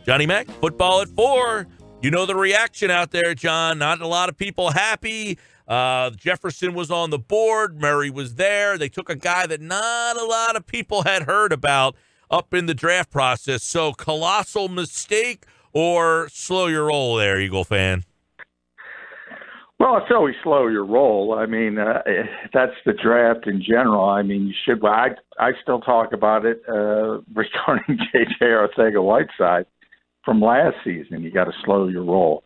Johnny Mac, football at 4. You know the reaction out there, John. Not a lot of people happy. Jefferson was on the board. Murray was there. They took a guy that not a lot of people had heard about up in the draft process. So colossal mistake or slow your roll there, Eagle fan? Well, it's always slow your roll. I mean, that's the draft in general. I mean, you should. I still talk about it regarding J.J. Arcega-Whiteside from last season. You got to slow your roll.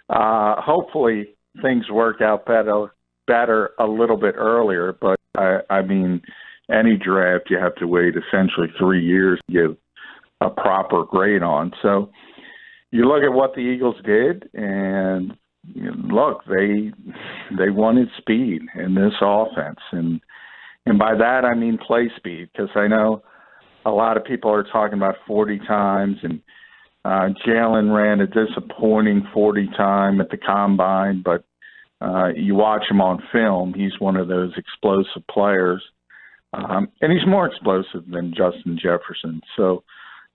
Hopefully, things work out better a little bit earlier. But I mean, any draft you have to wait essentially 3 years to give a proper grade on. So you look at what the Eagles did, and look, they wanted speed in this offense, and by that I mean play speed, because I know a lot of people are talking about 40 times, and Jalen ran a disappointing 40 time at the combine, but you watch him on film, he's one of those explosive players, and he's more explosive than Justin Jefferson. So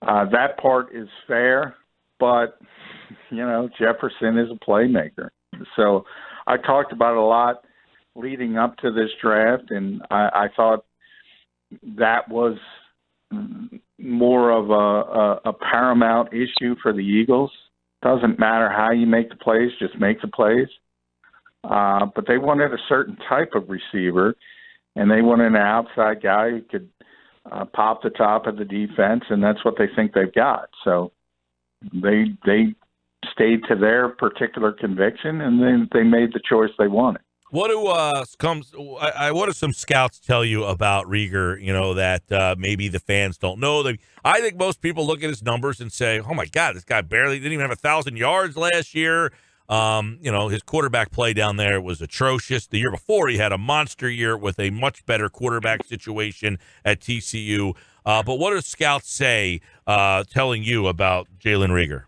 that part is fair, but Jefferson is a playmaker. So I talked about it a lot leading up to this draft, and I thought that was more of a paramount issue for the Eagles. Doesn't matter how you make the plays, just make the plays. But they wanted a certain type of receiver, and they wanted an outside guy who could pop the top of the defense, and that's what they think they've got. So they stayed to their particular conviction, and then they made the choice they wanted. What do some scouts tell you about Reagor? That maybe the fans don't know. I think most people look at his numbers and say, "Oh my God, this guy barely didn't even have 1,000 yards last year." His quarterback play down there was atrocious. The year before, he had a monster year with a much better quarterback situation at TCU. But what do scouts say, telling you about Jalen Reagor?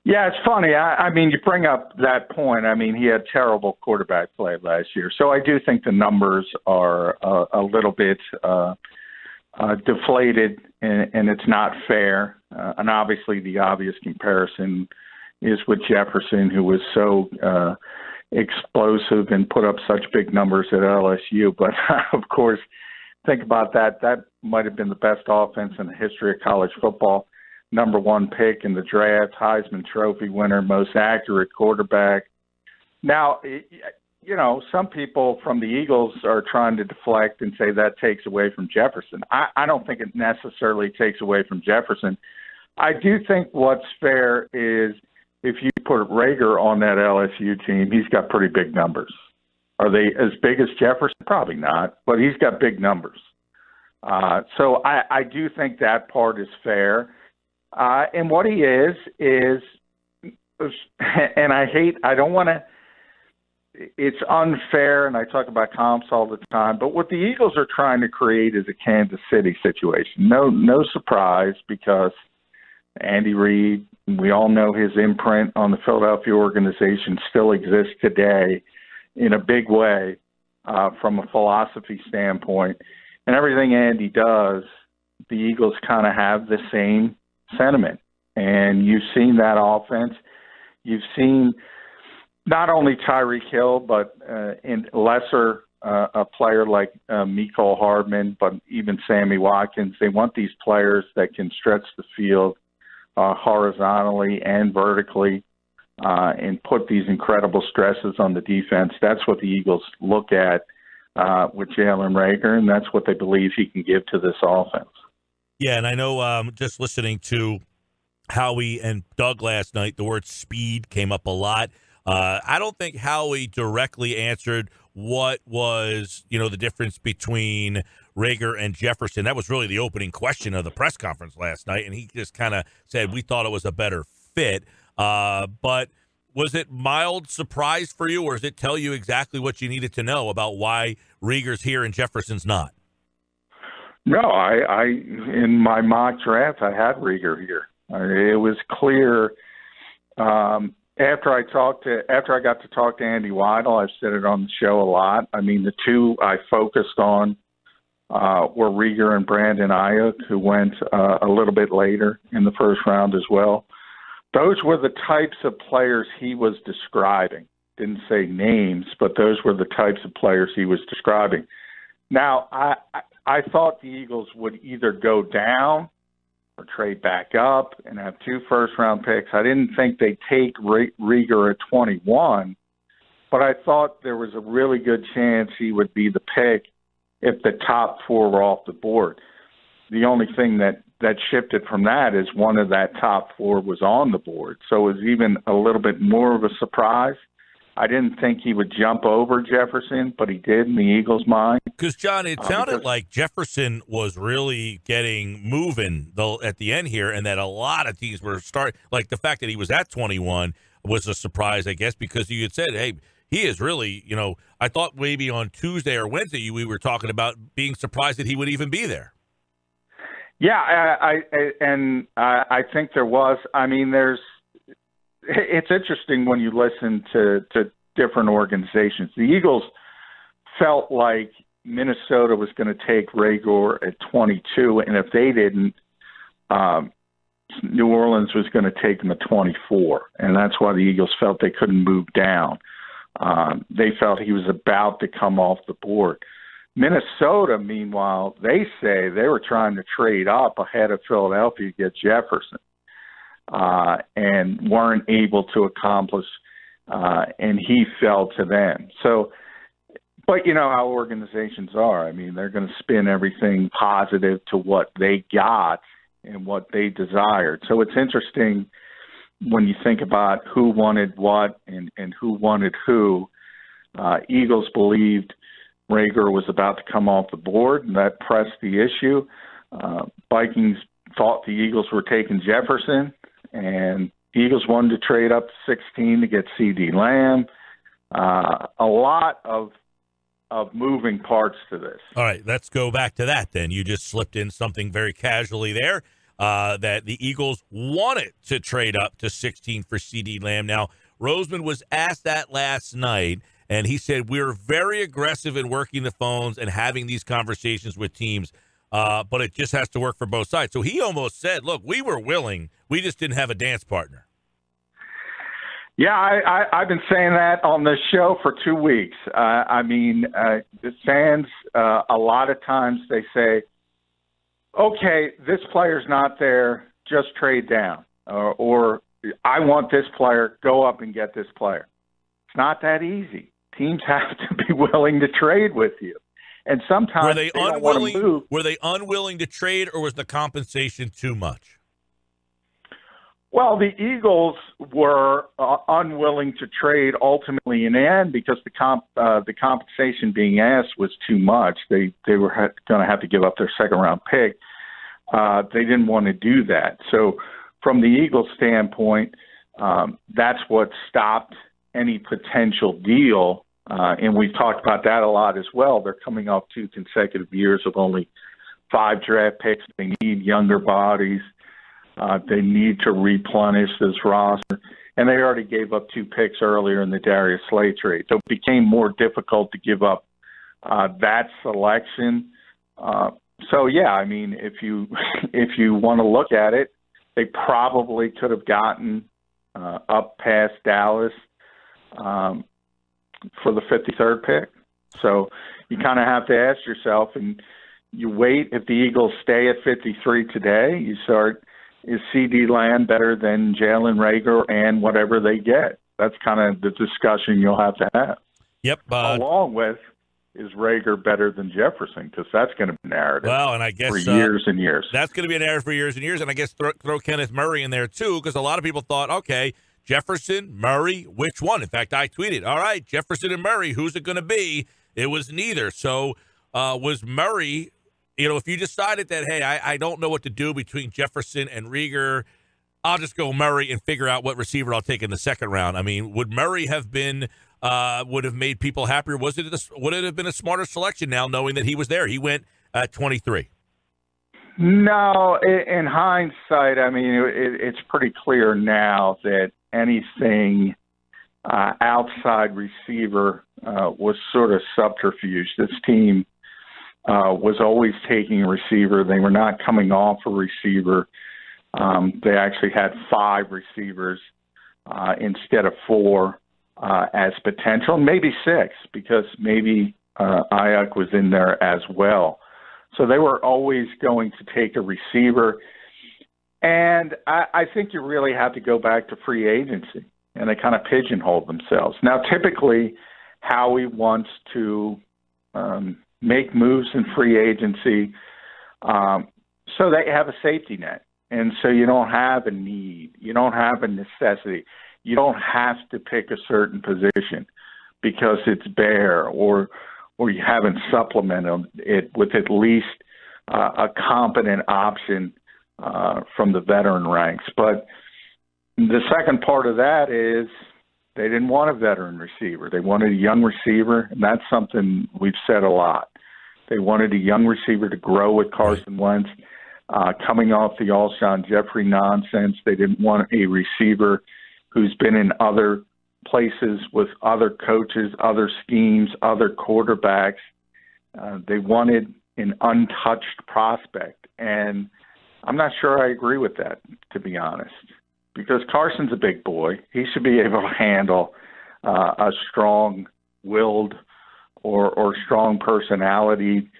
Yeah, it's funny. I mean, you bring up that point. I mean, he had terrible quarterback play last year. So I do think the numbers are a little bit deflated, and it's not fair. And obviously the obvious comparison is with Jefferson, who was so explosive and put up such big numbers at LSU. But, of course, think about that. That might have been the best offense in the history of college football. Number 1 pick in the draft, Heisman Trophy winner, most accurate quarterback. Now, some people from the Eagles are trying to deflect and say that takes away from Jefferson. I don't think it necessarily takes away from Jefferson. I do think what's fair is if you put Reagor on that LSU team, he's got pretty big numbers. Are they as big as Jefferson? Probably not, but he's got big numbers. So I do think that part is fair. And what he is, and I don't want to, it's unfair, and I talk about comps all the time, but what the Eagles are trying to create is a Kansas City situation. No surprise, because Andy Reid, we all know his imprint on the Philadelphia organization still exists today in a big way from a philosophy standpoint. And everything Andy does, the Eagles kind of have the same sentiment. And you've seen that offense. You've seen not only Tyreek Hill, but in lesser a player like Mecole Hardman, but even Sammy Watkins. They want these players that can stretch the field horizontally and vertically and put these incredible stresses on the defense. That's what the Eagles look at with Jalen Reagor, and that's what they believe he can give to this offense. Yeah, and I know just listening to Howie and Doug last night, the word speed came up a lot. I don't think Howie directly answered what was, the difference between Reagor and Jefferson. That was really the opening question of the press conference last night, and he just kind of said we thought it was a better fit. But was it mild surprise for you, or does it tell you exactly what you needed to know about why Reagor's here and Jefferson's not? No, I in my mock draft, I had Reagor here. It was clear after I got to talk to Andy Weidel. I've said it on the show a lot. I mean, the two I focused on were Reagor and Brandon Ayuk, who went a little bit later in the first round as well. Those were the types of players he was describing. Didn't say names, but those were the types of players he was describing. Now, I thought the Eagles would either go down or trade back up and have 2 first-round picks. I didn't think they'd take Reagor at 21, but I thought there was a really good chance he would be the pick if the top 4 were off the board. The only thing that shifted from that is one of that top 4 was on the board, so it was even a little bit more of a surprise. I didn't think he would jump over Jefferson, but he did in the Eagles' mind. Because, John, it sounded like Jefferson was really getting moving at the end here, and that a lot of teams were starting. Like the fact that he was at 21 was a surprise, I guess, because you had said, hey, he is really, I thought maybe on Tuesday or Wednesday we were talking about being surprised that he would even be there. Yeah, I think there was. I mean, it's interesting when you listen to different organizations. The Eagles felt like Minnesota was going to take Reagor at 22, and if they didn't, New Orleans was going to take him at 24, and that's why the Eagles felt they couldn't move down. They felt he was about to come off the board. Minnesota, meanwhile, they say they were trying to trade up ahead of Philadelphia to get Jefferson. And weren't able to accomplish, and he fell to them. So, but you know how organizations are. I mean, they're going to spin everything positive to what they got and what they desired. So it's interesting when you think about who wanted what and who wanted who. Eagles believed Reagor was about to come off the board, and that pressed the issue. Vikings thought the Eagles were taking Jefferson, and the Eagles wanted to trade up to 16 to get CD Lamb. A lot of moving parts to this. All right, let's go back to that then. You just slipped in something very casually there, that the Eagles wanted to trade up to 16 for CD Lamb. Now, Roseman was asked that last night, and he said, we're very aggressive in working the phones and having these conversations with teams, but it just has to work for both sides. So he almost said, look, we were willing. We just didn't have a dance partner. Yeah, I've been saying that on this show for 2 weeks. The fans, a lot of times they say, okay, this player's not there, just trade down. Or I want this player, go up and get this player. It's not that easy. Teams have to be willing to trade with you. And sometimes they don't want to move. Were they unwilling to trade, or was the compensation too much? Well, the Eagles were unwilling to trade ultimately in the end because the compensation being asked was too much. They were going to have to give up their second-round pick. They didn't want to do that. So from the Eagles' standpoint, that's what stopped any potential deal. And we've talked about that a lot as well. They're coming off 2 consecutive years of only 5 draft picks. They need younger bodies. They need to replenish this roster. And they already gave up 2 picks earlier in the Darius Slay trade. So it became more difficult to give up that selection. If you want to look at it, they probably could have gotten up past Dallas for the 53rd pick. So you kind of have to ask yourself, and you wait. If the Eagles stay at 53 today, you start, is CD Lamb better than Jalen Reagor and whatever they get? That's kind of the discussion you'll have to have. Yep. Along with, is Reagor better than Jefferson? Because that's going to be a narrative and I guess, for years and years. That's going to be a narrative for years and years. And I guess throw Kenneth Murray in there, too, because a lot of people thought, okay, Jefferson, Murray, which one? In fact, I tweeted, all right, Jefferson and Murray, who's it going to be? It was neither. So was Murray, if you decided that, hey, I don't know what to do between Jefferson and Reagor, I'll just go Murray and figure out what receiver I'll take in the second round. I mean, would Murray have been would have made people happier? Would it have been a smarter selection now knowing that he was there? He went at 23. No, in hindsight, I mean, it's pretty clear now that anything outside receiver was sort of subterfuge. This team was always taking a receiver. They were not coming off a receiver. They actually had 5 receivers instead of 4 as potential, maybe 6 because maybe Ayuk was in there as well. So they were always going to take a receiver. And I think you really have to go back to free agency, and they kind of pigeonhole themselves. Now, typically, Howie wants to make moves in free agency so they have a safety net. And so you don't have a need. You don't have a necessity. You don't have to pick a certain position because it's bare or you haven't supplemented it with at least a competent option from the veteran ranks. But the second part of that is they didn't want a veteran receiver. They wanted a young receiver, and that's something we've said a lot. They wanted a young receiver to grow with Carson Wentz. Coming off the Alshon Jeffrey nonsense, they didn't want a receiver who's been in other places with other coaches, other schemes, other quarterbacks. They wanted an untouched prospect, and I'm not sure I agree with that, to be honest, because Carson's a big boy. He should be able to handle a strong-willed or strong personality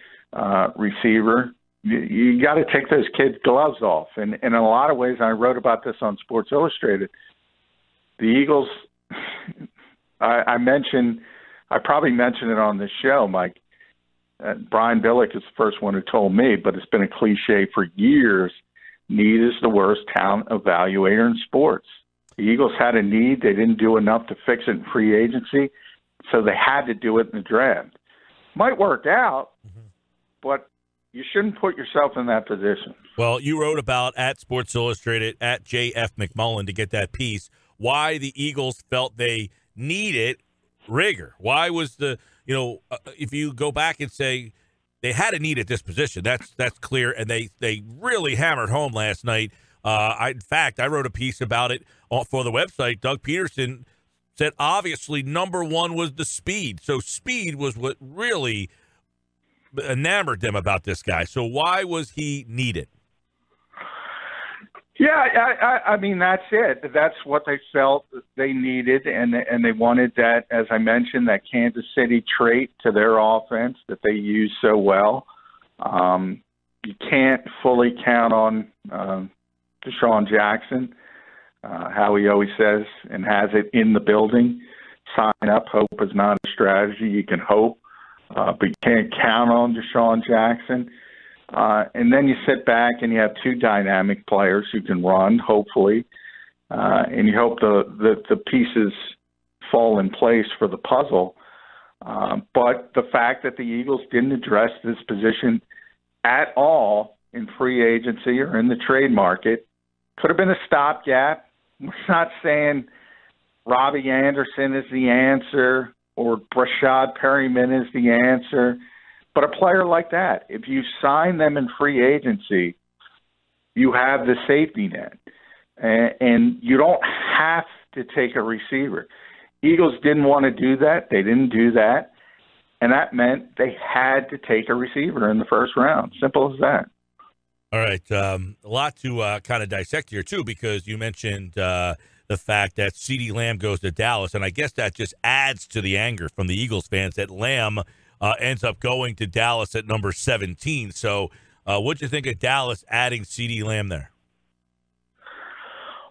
receiver. You got to take those kids' gloves off. And in a lot of ways, I wrote about this on Sports Illustrated. The Eagles, I probably mentioned it on this show, Mike. Brian Billick is the first one who told me, but it's been a cliche for years. Need is the worst talent evaluator in sports. The Eagles had a need. They didn't do enough to fix it in free agency, so they had to do it in the draft. Might work out, but you shouldn't put yourself in that position. Well, you wrote about at Sports Illustrated, at J.F. McMullen, to get that piece, why the Eagles felt they needed Reagor. Why was if you go back and say they had a need at this position, that's clear, and they really hammered home last night. In fact, I wrote a piece about it for the website. Doug Peterson said obviously number one was the speed. So speed was what really enamored them about this guy. So why was he needed? Yeah, I mean, that's it. That's what they felt they needed, and they wanted that, as I mentioned, that Kansas City trait to their offense that they use so well. You can't fully count on Deshaun Jackson, how he always says and has it in the building. Sign up. Hope is not a strategy. You can hope, but you can't count on Deshaun Jackson. And then you sit back and you have 2 dynamic players who can run, hopefully, and you hope the pieces fall in place for the puzzle. But the fact that the Eagles didn't address this position at all in free agency or in the trade market could have been a stopgap. We're not saying Robbie Anderson is the answer or Brashad Perryman is the answer. But a player like that, if you sign them in free agency, you have the safety net. And you don't have to take a receiver. Eagles didn't want to do that. They didn't do that. And that meant they had to take a receiver in the first round. Simple as that. All right. A lot to kind of dissect here, too, because you mentioned the fact that CeeDee Lamb goes to Dallas. And I guess that just adds to the anger from the Eagles fans that Lamb ends up going to Dallas at number 17. So what'd you think of Dallas adding CeeDee Lamb there?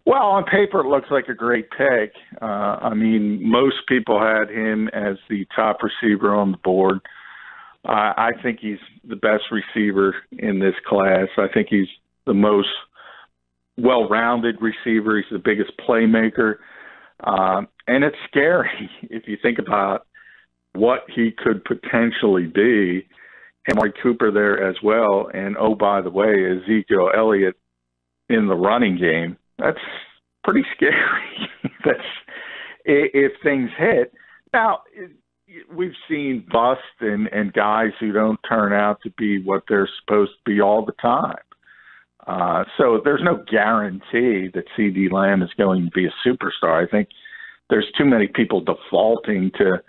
Well, on paper, it looks like a great pick. I mean, most people had him as the top receiver on the board. I think he's the best receiver in this class. I think he's the most well-rounded receiver. He's the biggest playmaker. And it's scary if you think about what he could potentially be. And Amari Cooper there as well. And, oh, by the way, Ezekiel Elliott in the running game. That's pretty scary. That's if things hit. Now, we've seen bust and guys who don't turn out to be what they're supposed to be all the time. So there's no guarantee that CeeDee Lamb is going to be a superstar. I think there's too many people defaulting to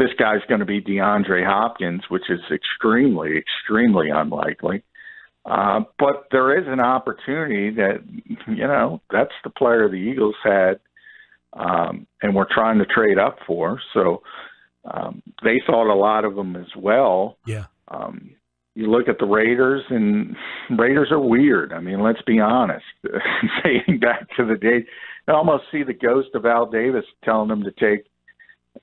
this guy's going to be DeAndre Hopkins, which is extremely, extremely unlikely. But there is an opportunity that, that's the player the Eagles had, and we're trying to trade up for. So they thought a lot of them as well. Yeah. You look at the Raiders, and Raiders are weird. I mean, let's be honest. Dating back to the day, I almost see the ghost of Al Davis telling them to take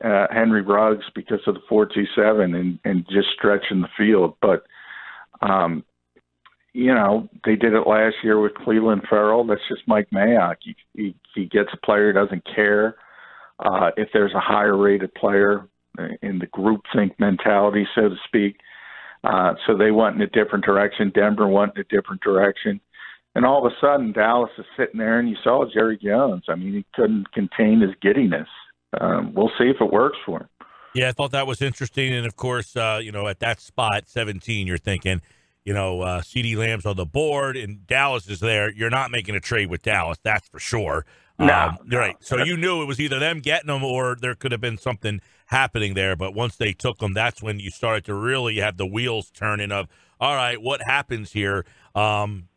Henry Ruggs because of the 4-2-7 and just stretching the field. But, they did it last year with Cleveland Ferrell. That's just Mike Mayock. He gets a player, doesn't care if there's a higher rated player in the groupthink mentality, so to speak. So they went in a different direction. Denver went in a different direction. And all of a sudden, Dallas is sitting there, and you saw Jerry Jones. I mean, he couldn't contain his giddiness. We'll see if it works for him. Yeah, I thought that was interesting. And, of course, at that spot, 17, you're thinking, CeeDee Lamb's on the board, and Dallas is there. You're not making a trade with Dallas, that's for sure. No. Right. So you knew it was either them getting them or there could have been something happening there. But once they took them, that's when you started to really have the wheels turning of, all right, what happens here? And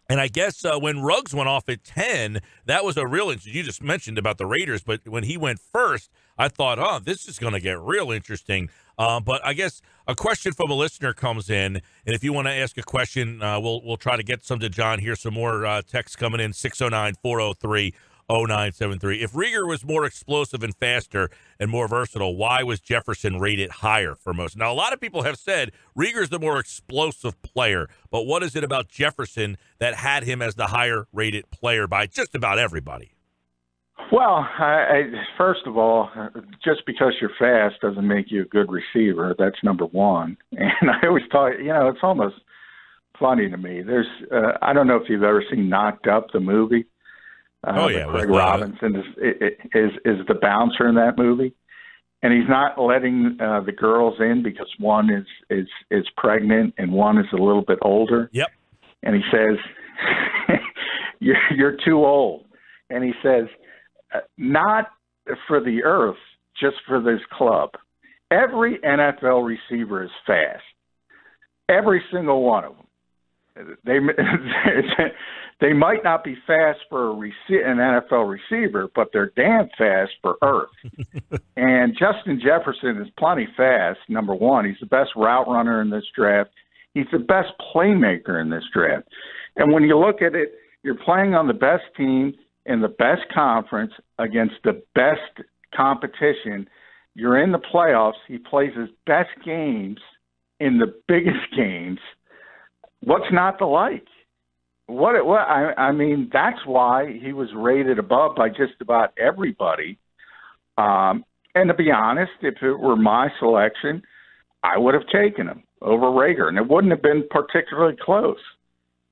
I guess when Ruggs went off at 10, that was a real – you just mentioned about the Raiders, but when he went first, I thought, this is going to get real interesting. But I guess a question from a listener comes in, and if you want to ask a question, we'll try to get some to John here. Some more texts coming in, 609-403-0973. If Reagor was more explosive and faster and more versatile, why was Jefferson rated higher for most? Now, a lot of people have said Reagor's the more explosive player, but what is it about Jefferson that had him as the higher-rated player by just about everybody? Well, first of all, just because you're fast doesn't make you a good receiver. That's number one. And I always thought, it's almost funny to me. I don't know if you've ever seen Knocked Up, the movie. Craig Robinson is the bouncer in that movie, and he's not letting the girls in because one is pregnant and one is a little bit older. Yep. And he says, "You're too old," and he says, "Not for the earth, just for this club." Every NFL receiver is fast. Every single one of them. They might not be fast for an NFL receiver, but they're damn fast for earth. And Justin Jefferson is plenty fast, number one. He's the best route runner in this draft. He's the best playmaker in this draft. And when you look at it, you're playing on the best team in the best conference against the best competition. You're in the playoffs. He plays his best games in the biggest games. What's not to like? I mean, that's why he was rated above by just about everybody. And to be honest, if it were my selection, I would have taken him over Reagor, and it wouldn't have been particularly close.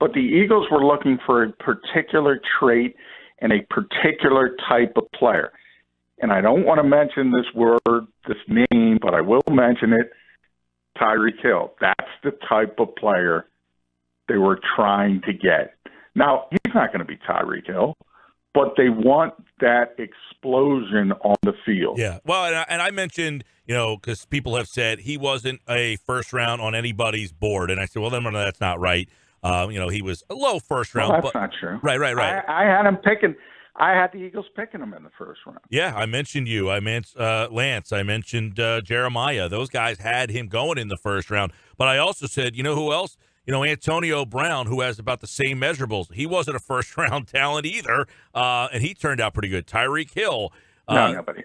But the Eagles were looking for a particular trait and a particular type of player. And I don't want to mention this word, this name, but I will mention it, Tyreek Hill. That's the type of player they were trying to get. Now, he's not going to be Tyreek Hill, but they want that explosion on the field. Yeah. Well, and I mentioned, because people have said he wasn't a first round on anybody's board. And I said, well, then that's not right. He was a low first round. Well, that's not true. Right. I had him picking. I had the Eagles picking him in the first round. Yeah, I mentioned you. I meant Lance. I mentioned Jeremiah. Those guys had him going in the first round. But I also said, who else? Antonio Brown, who has about the same measurables. He wasn't a first-round talent either, and he turned out pretty good. Tyreek Hill. Nobody.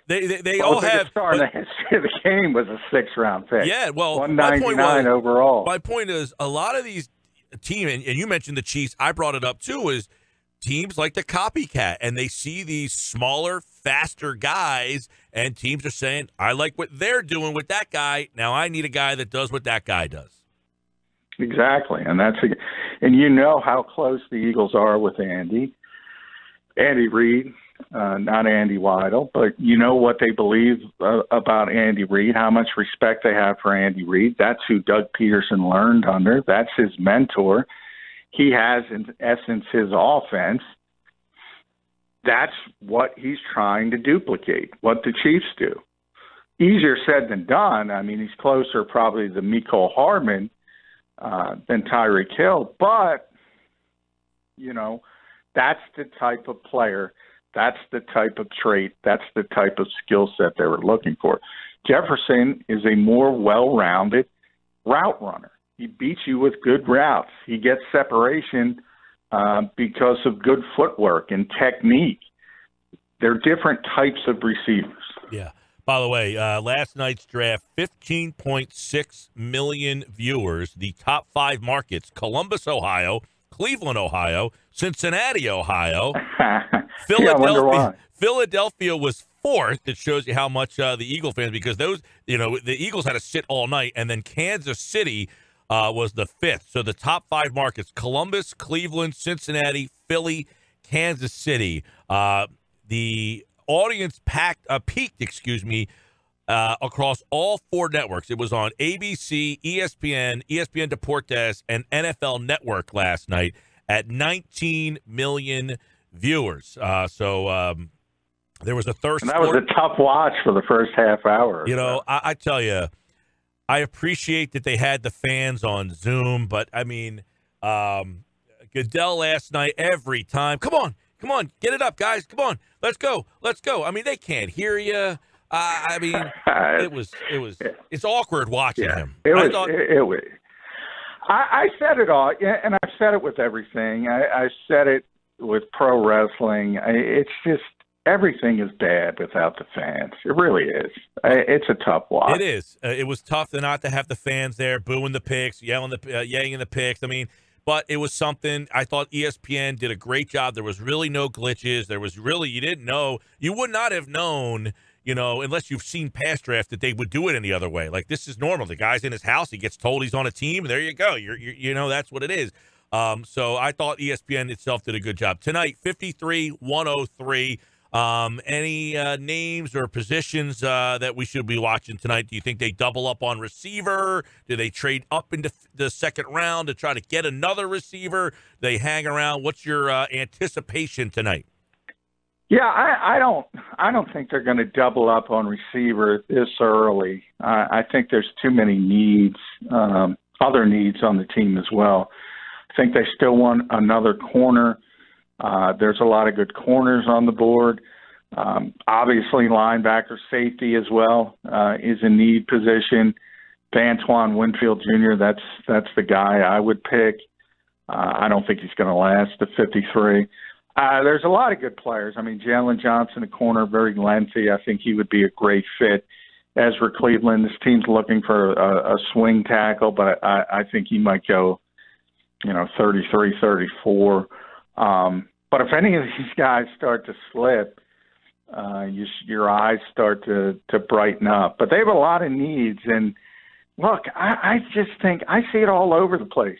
They all have. The star in the history of the game was a sixth-round pick. Yeah, well, 199 overall. My point is, a lot of these teams, and you mentioned the Chiefs, I brought it up too, is teams like the copycat, and they see these smaller, faster guys, and teams are saying, I like what they're doing with that guy. Now I need a guy that does what that guy does. Exactly, and and how close the Eagles are with Andy Reid, not Andy Weidel, but what they believe about Andy Reid, how much respect they have for Andy Reid. That's who Doug Peterson learned under. That's his mentor. He has, in essence, his offense. That's what he's trying to duplicate, what the Chiefs do. easier said than done. I mean, he's closer probably to Mecole Hardman than Tyreek Hill. But, that's the type of player, that's the type of trait, that's the type of skill set they were looking for. Jefferson is a more well-rounded route runner. He beats you with good routes. He gets separation because of good footwork and technique. They're different types of receivers. Yeah. By the way, last night's draft, 15.6 million viewers. The top 5 markets: Columbus, Ohio; Cleveland, Ohio; Cincinnati, Ohio. Philadelphia was 4th. It shows you how much the Eagle fans, because the Eagles had to sit all night, and then Kansas City was the 5th. So the top 5 markets: Columbus, Cleveland, Cincinnati, Philly, Kansas City. The audience peaked across all 4 networks. It was on ABC, ESPN, ESPN Deportes, and NFL Network last night at 19 million viewers. So there was a thirst. And that was a tough watch for the first half hour. I tell you, I appreciate that they had the fans on Zoom, but I mean, Goodell last night, every time, come on, get it up, guys, come on, let's go. I mean, they can't hear you. I mean, it's awkward watching him. I said it all, and I've said it with everything. I said it with pro wrestling. It's just, everything is bad without the fans. It really is. It's a tough watch. It is. It was tough not to have the fans there booing the picks, yelling the picks. I mean, but it was something. I thought ESPN did a great job. There was really no glitches. You would not have known, unless you've seen past draft, that they would do it any other way. Like, this is normal. The guy's in his house. He gets told he's on a team. There you go. That's what it is. So I thought ESPN itself did a good job. Tonight, 53-103. Any names or positions that we should be watching tonight? Do you think they double up on receiver? Do they trade up into the second round to try to get another receiver? Do they hang around? What's your anticipation tonight? Yeah, I don't think they're going to double up on receiver this early. I think there's too many needs, other needs on the team as well. I think they still want another corner. There's a lot of good corners on the board. Obviously, linebacker, safety as well is a need position. Antoine Winfield Jr., that's the guy I would pick. I don't think he's going to last to 53. There's a lot of good players. I mean, Jalen Johnson, a corner, very lengthy. I think he would be a great fit. Ezra Cleveland, this team's looking for a swing tackle, but I think he might go, 33, 34. But if any of these guys start to slip, your eyes start to brighten up. But they have a lot of needs. And, look, I just think I see it all over the place.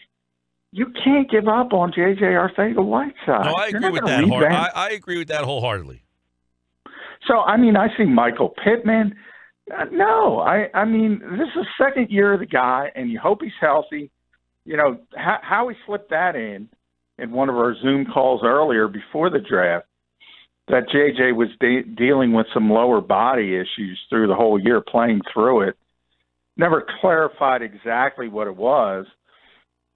You can't give up on J.J. Arcega-Whiteside. No, I agree with that. I agree with that wholeheartedly. So, I mean, I see Michael Pittman. No, I mean, this is the second year of the guy, and you hope he's healthy. How we slipped that in one of our Zoom calls earlier before the draft, that J.J. was dealing with some lower body issues through the whole year, playing through it. Never clarified exactly what it was,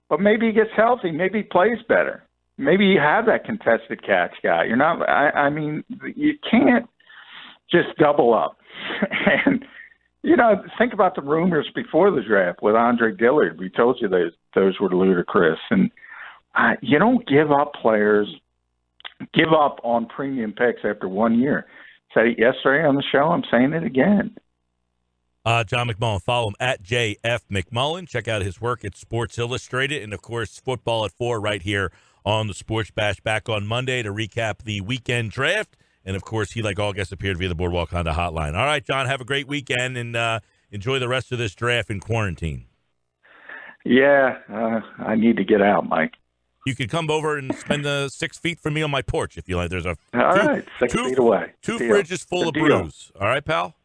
but maybe he gets healthy. Maybe he plays better. Maybe you have that contested catch guy. You're not. I mean, you can't just double up. And think about the rumors before the draft with Andre Dillard. We told you those were ludicrous. And you don't give up on premium picks after 1 year. Said it yesterday on the show. I'm saying it again. John McMullen. Follow him at JF McMullen. Check out his work at Sports Illustrated. And, of course, Football at 4 right here on the Sports Bash, back on Monday to recap the weekend draft. And, of course, he, like all guests, appeared via the Boardwalk Honda hotline. All right, John, have a great weekend and enjoy the rest of this draft in quarantine. Yeah, I need to get out, Mike. You could come over and spend 6 feet from me on my porch if you like. There's 6 feet away. Two fridges full of brews. All right, pal?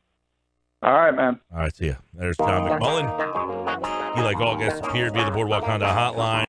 All right, man. All right, see ya. There's John McMullen. He, like all guests, appeared via the Boardwalk Honda hotline.